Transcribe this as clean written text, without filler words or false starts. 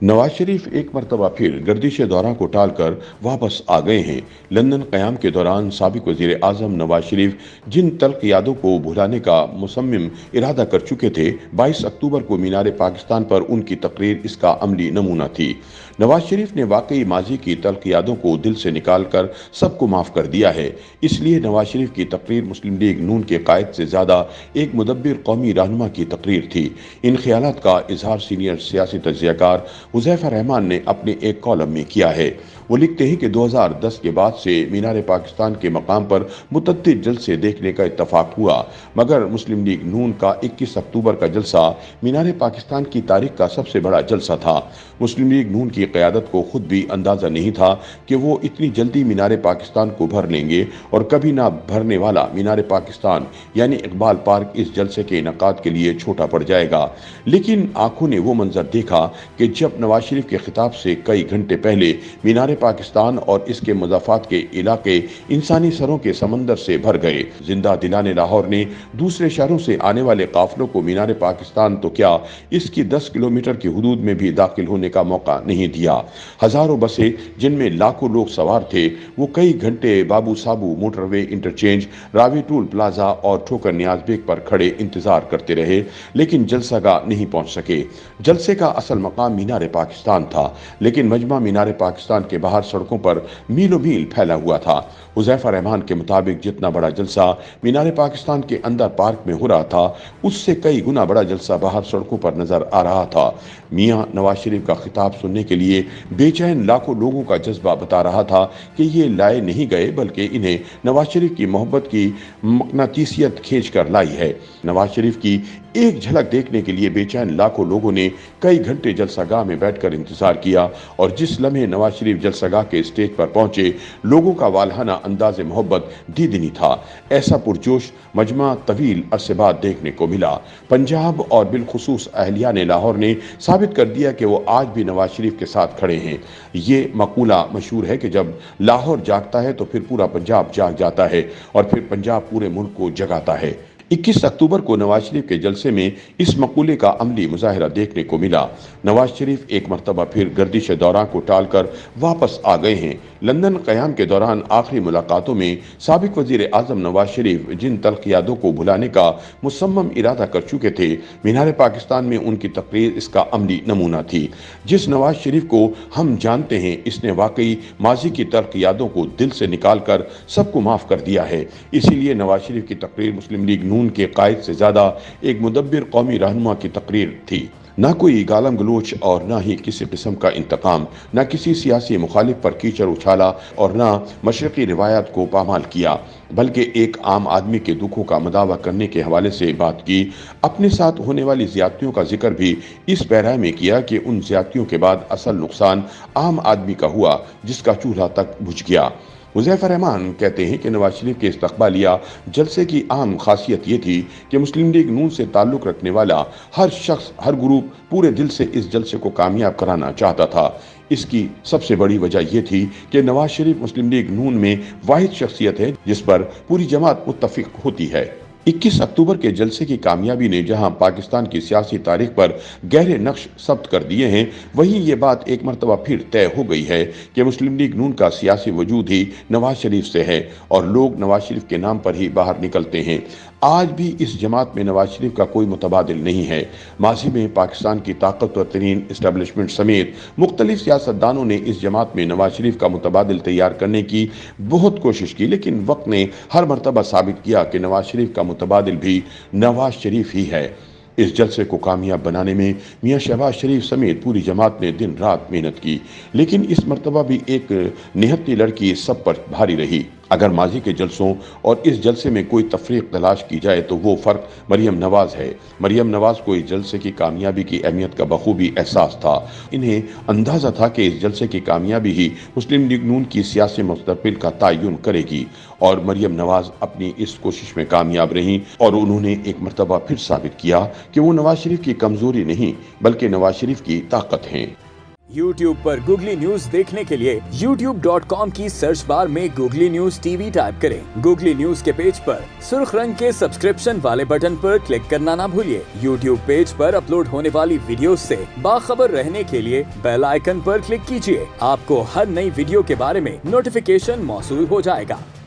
नवाज शरीफ एक मरतबा फिर गर्दिश दौरा को टालकर वापस आ गए हैं। लंदन क़याम के दौरान साबिक वज़ीर आज़म नवाज शरीफ जिन तल्ख यादों को भुलाने का मुसम्मिम इरादा कर चुके थे, 22 अक्टूबर को मीनार पाकिस्तान पर उनकी तकरीर इसका अमली नमूना थी। नवाज शरीफ ने वाकई माजी की तल्ख यादों को दिल से निकाल कर सबको माफ़ कर दिया है। इसलिए नवाज शरीफ की तकरीर मुस्लिम लीग नून के कायद से ज़्यादा एक मुदब्बिर कौमी रहनुमा की तकरीर थी। इन ख्यालात का इजहार सीनियर सियासी तज्ज़ियाकार हुज़ैफ़ा रहमान ने अपने एक कॉलम में किया है। वो लिखते हैं कि 2010 के बाद से मीनार पाकिस्तान के मकाम पर मुतअद्दिद जलसे देखने का इत्तफाक हुआ, मगर मुस्लिम लीग नून का 21 अक्टूबर का जलसा मीनार पाकिस्तान की तारीख का सबसे बड़ा जलसा था। मुस्लिम लीग नून की क़यादत को खुद भी अंदाज़ा नहीं था कि वो इतनी जल्दी मीनार पाकिस्तान को भर लेंगे, और कभी ना भरने वाला मीनार पाकिस्तान यानी इकबाल पार्क इस जलसे के इनेकाद के लिए छोटा पड़ जाएगा। लेकिन आंखों ने वो मंजर देखा कि जब नवाज शरीफ के खिताब से कई घंटे पहले मीनार पाकिस्तान और इसके मुज़ाफ़ात के इलाके इंसानी सरों के समंदर से भर गए। जिंदा दिलाने लाहौर ने दूसरे शहरों से आने वाले काफिलों को मीनार पाकिस्तान तो क्या, इसकी 10 किलोमीटर की हुदूद में भी दाखिल होने का मौका नहीं दिया। हजारों बसें जिनमें लाखों लोग सवार थे, वो कई घंटे Babu Sabu motorway interchange, Ravi toll plaza और ठोकर नियाज बेग पर खड़े इंतजार करते रहे, लेकिन जलसागाह नहीं पहुंच सके। जलसे का असल मकाम मीनार पाकिस्तान था, लेकिन मजमा मीनार पाकिस्तान के बाहर सड़कों पर मीलों मील फैला हुआ था। हुज़ैफ़ा रहमान के मुताबिक जितना बड़ा जलसा मीनार पाकिस्तान के अंदर पार्क में हो रहा था, उससे कई गुना बड़ा जलसा बाहर सड़कों पर नजर आ रहा था। मियां नवाज शरीफ का खिताब सुनने के लिए बेचैन लाखों लोगों का जज्बा बता रहा था कि ये लाए नहीं गए, बल्कि इन्हें नवाज शरीफ की मोहब्बत की मकनातीसियत खींच कर लाई है। नवाज शरीफ की एक झलक देखने के लिए बेचैन लाखों लोगों ने कई घंटे जलसागाह में बैठकर इंतजार किया, और जिस लम्हे नवाज शरीफ जलसागाह के स्टेज पर पहुंचे, लोगों का वालहाना अंदाज मोहब्बत दीदनी था। ऐसा पुरजोश मजमा तवील अरसे बाद देखने को मिला। पंजाब और बिलखुसूस अहलियान लाहौर ने साबित कर दिया कि वो आज भी नवाज शरीफ के साथ खड़े हैं। ये मकूला मशहूर है कि जब लाहौर जागता है तो फिर पूरा पंजाब जाग जाता है, और फिर पंजाब पूरे मुल्क को जगाता है। 21 अक्टूबर को नवाज शरीफ के जलसे में इस मकूले का अमली मुजाहिरा देखने को मिला। नवाज शरीफ एक मरतबा फिर गर्दिश दौरा को टालकर वापस आ गए हैं। लंदन क़याम के दौरान आखिरी मुलाकातों में साबिक वज़ीर आज़म नवाज शरीफ जिन तल्ख यादों को भुलाने का मुसम्मम इरादा कर चुके थे, मीनार पाकिस्तान में उनकी तकरीर इसका अमली नमूना थी। जिस नवाज शरीफ को हम जानते हैं, इसने वाकई माजी की तल्ख यादों को दिल से निकाल कर सबको माफ़ कर दिया है। इसीलिए नवाज शरीफ की तकरीर मुस्लिम लीग नून के कायद से ज़्यादा एक मुदब्बिर कौमी रहनुमा की तकरीर थी। ना कोई गालम गलोच और ना ही किसी किस्म का इंतकाम, ना किसी सियासी मुखालिफ पर कीचड़ उछाला और ना मशरक़ी रिवायात को पामाल किया, बल्कि एक आम आदमी के दुखों का मदावा करने के हवाले से बात की। अपने साथ होने वाली ज़्यादतियों का जिक्र भी इस पैरा में किया कि उन ज़्यादतियों के बाद असल नुकसान आम आदमी का हुआ, जिसका चूल्हा तक बुझ गया। हुज़ैफ़ा रहमान कहते हैं कि नवाज शरीफ के इस्तक़बालिया जलसे की अहम खासियत ये थी कि मुस्लिम लीग नून से ताल्लुक़ रखने वाला हर शख्स, हर ग्रुप पूरे दिल से इस जलसे को कामयाब कराना चाहता था। इसकी सबसे बड़ी वजह यह थी कि नवाज शरीफ मुस्लिम लीग नून में वाहिद शख्सियत है जिस पर पूरी जमात मुत्तफ़िक होती है। 21 अक्टूबर के जलसे की कामयाबी ने जहां पाकिस्तान की सियासी तारीख पर गहरे नक्श सब्त कर दिए हैं, वहीं ये बात एक मरतबा फिर तय हो गई है कि मुस्लिम लीग नून का सियासी वजूद ही नवाज शरीफ से है, और लोग नवाज शरीफ के नाम पर ही बाहर निकलते हैं। आज भी इस जमात में नवाज शरीफ का कोई मुतबादिल नहीं है। माजी में पाकिस्तान की ताकतवर तरीन इस्टेब्लिशमेंट समेत मुख्तलिफ सियासतदानों ने इस जमात में नवाज शरीफ का मुतबादिल तैयार करने की बहुत कोशिश की, लेकिन वक्त ने हर मरतबा साबित किया कि नवाज शरीफ का मुतबादिल भी नवाज शरीफ ही है। इस जलसे को कामयाब बनाने में मियां शहबाज शरीफ समेत पूरी जमात ने दिन रात मेहनत की, लेकिन इस मरतबा भी एक निहत्ती लड़की सब पर भारी रही। अगर माजी के जलसों और इस जलसे में कोई तफरीक तलाश की जाए तो वो फ़र्क मरियम नवाज़ है। मरियम नवाज़ को इस जलसे की कामयाबी की अहमियत का बखूबी एहसास था। इन्हें अंदाज़ा था कि इस जलसे की कामयाबी ही मुस्लिम लीग नून की सियासी मुस्तक़बिल का तयन करेगी, और मरियम नवाज़ अपनी इस कोशिश में कामयाब रहीं, और उन्होंने एक मरतबा फिर साबित किया कि वो नवाज शरीफ की कमज़ोरी नहीं बल्कि नवाज शरीफ की ताकत हैं। YouTube पर गूगली न्यूज देखने के लिए youtube.com की सर्च बार में गूगली न्यूज टीवी टाइप करें। गूगली न्यूज के पेज पर सुर्ख रंग के सब्सक्रिप्शन वाले बटन पर क्लिक करना ना भूलिए। YouTube पेज पर अपलोड होने वाली वीडियो से बाखबर रहने के लिए बेल आइकन पर क्लिक कीजिए। आपको हर नई वीडियो के बारे में नोटिफिकेशन मौसूल हो जाएगा।